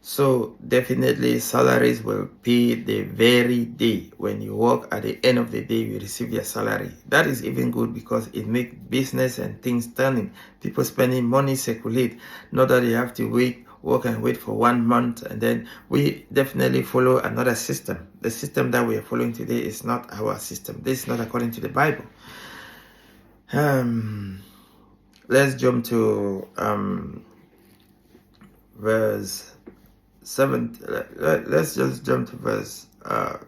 So definitely salaries will pay the very day when you work. At the end of the day, you receive your salary. That is even good because it makes business and things turning. People spending money circulate. Not that you have to work and wait for 1 month. And then we definitely follow another system. The system that we are following today is not our system. This is not according to the Bible. Let's jump to verse 7. Let's just jump to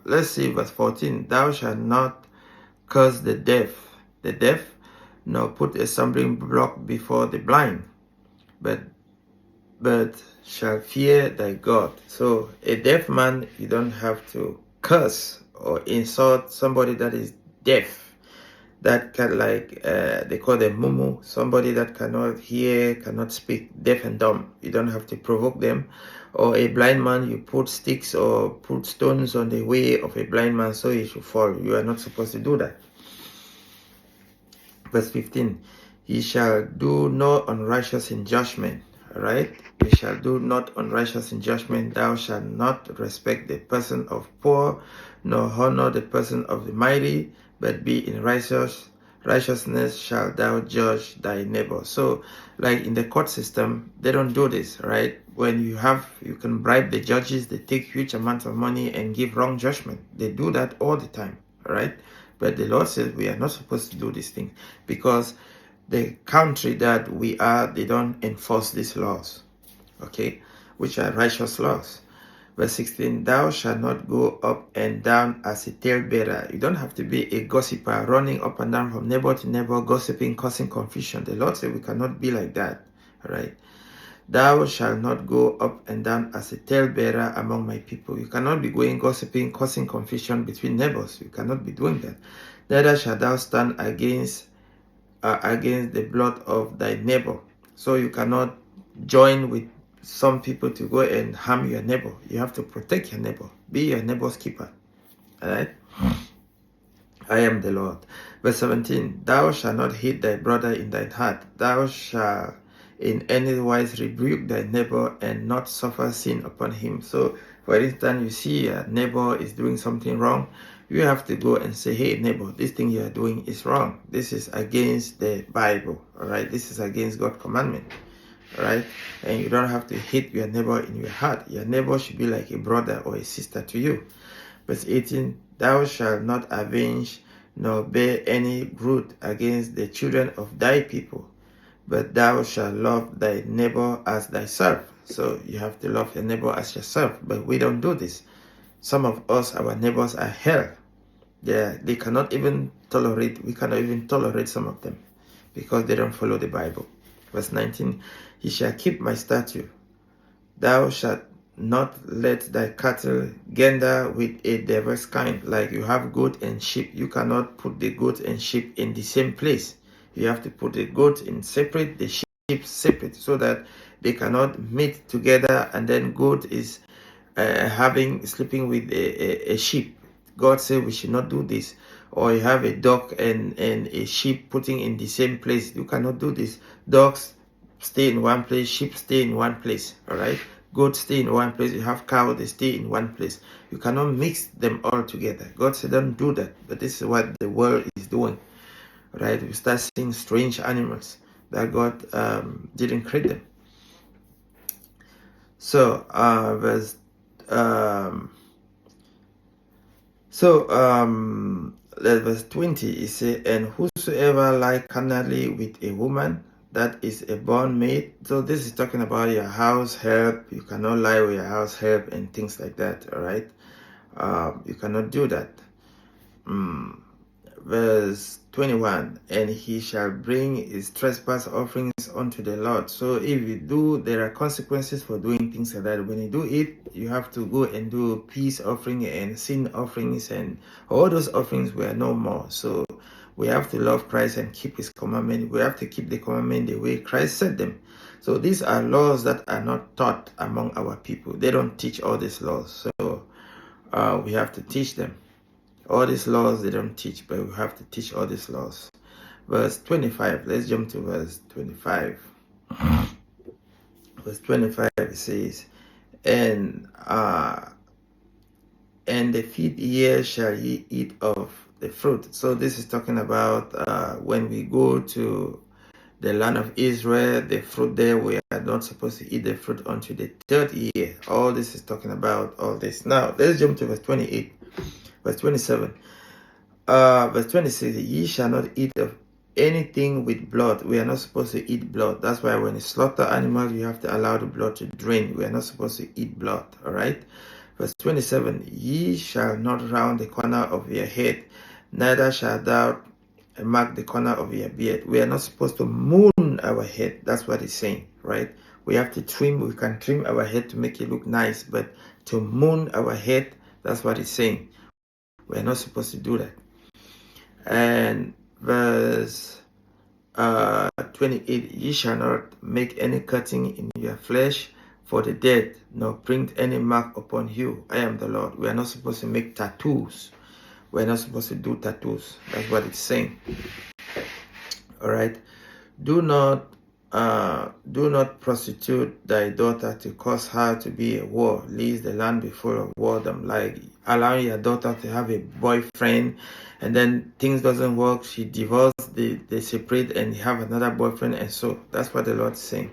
let's see verse 14. Thou shalt not curse the deaf, nor put a stumbling block before the blind, but shall fear thy God. So a deaf man, you don't have to curse or insult somebody that is deaf. That can, like they call them mumu, somebody that cannot hear, cannot speak, deaf and dumb. You don't have to provoke them. Or a blind man, you put sticks or put stones on the way of a blind man so he should fall. You are not supposed to do that. Verse 15, he shall do no unrighteous in judgment. Right? He shall do not unrighteous in judgment. Thou shalt not respect the person of poor, nor honor the person of the mighty, but be in righteousness shalt thou judge thy neighbor. So, like in the court system, they don't do this, right? When you can bribe the judges, they take huge amounts of money and give wrong judgment. They do that all the time, right? But the Lord says we are not supposed to do these things because the country that we are, they don't enforce these laws, okay, which are righteous laws. Verse 16, thou shalt not go up and down as a talebearer. You don't have to be a gossiper, running up and down from neighbor to neighbor, gossiping, causing confusion. The Lord said we cannot be like that, all right? Thou shalt not go up and down as a talebearer among my people. You cannot be going gossiping, causing confusion between neighbors. You cannot be doing that. Neither shalt thou stand against the blood of thy neighbor. So you cannot join with some people to go and harm your neighbor. You have to protect your neighbor. Be your neighbor's keeper. All right? I am the Lord. Verse 17, thou shalt not hate thy brother in thine heart. Thou shalt in any wise rebuke thy neighbor and not suffer sin upon him. So, for instance, you see a neighbor is doing something wrong, you have to go and say, hey neighbor, this thing you are doing is wrong. This is against the Bible, all right? This is against God's commandment, all right? And you don't have to hate your neighbor in your heart. Your neighbor should be like a brother or a sister to you. Verse 18, thou shalt not avenge nor bear any grudge against the children of thy people, but thou shalt love thy neighbor as thyself. So you have to love your neighbor as yourself, but we don't do this. Some of us, our neighbors are hell. They cannot even tolerate, we cannot even tolerate some of them because they don't follow the Bible. Verse 19, he shall keep my statute. Thou shalt not let thy cattle gander with a diverse kind. Like you have goat and sheep, you cannot put the goat and sheep in the same place. You have to put the goat in separate, the sheep separate, so that they cannot meet together. And then goat is sleeping with a sheep. God said we should not do this. Or you have a dog and a sheep putting in the same place. You cannot do this. Dogs stay in one place, sheep stay in one place, all right? Goats stay in one place, you have cows, they stay in one place. You cannot mix them all together. God said don't do that, but this is what the world is doing, right? We start seeing strange animals that God didn't create them. So verse 20, it says, and whosoever lie carnally with a woman, that is a born maid. So this is talking about your house help. You cannot lie with your house help and things like that, all right? You cannot do that. Verse 21, and he shall bring his trespass offerings unto the Lord. So if you do, there are consequences for doing things like that. When you do it, you have to go and do peace offering and sin offerings, and all those offerings were no more. So we have to love Christ and keep his commandment. We have to keep the commandment the way Christ said them. So these are laws that are not taught among our people. They don't teach all these laws. So we have to teach them. All these laws they don't teach, but we have to teach all these laws. Verse 25, let's jump to verse 25. Verse 25 says, And the 5th year shall ye eat of the fruit. So this is talking about when we go to the land of Israel, the fruit there, we are not supposed to eat the fruit until the 3rd year. All this is talking about all this. Now, let's jump to verse 28, verse 27. Verse 26, ye shall not eat of anything with blood. We are not supposed to eat blood. That's why when you slaughter animals, you have to allow the blood to drain. We are not supposed to eat blood, all right? Verse 27, ye shall not round the corner of your head, neither shall thou mark the corner of your beard. We are not supposed to moon our head. That's what it's saying, right? We have to trim. We can trim our head to make it look nice, but to moon our head, that's what it's saying. We are not supposed to do that. And verse 28, ye shall not make any cutting in your flesh for the dead, nor print any mark upon you. I am the Lord. We are not supposed to make tattoos. We are not supposed to do tattoos. That's what it's saying. All right. Do not prostitute thy daughter to cause her to be a whore, lest the land be full of whoredom. Like allowing your daughter to have a boyfriend, and then things doesn't work, she divorced, they separate and have another boyfriend, and so that's what the Lord is saying.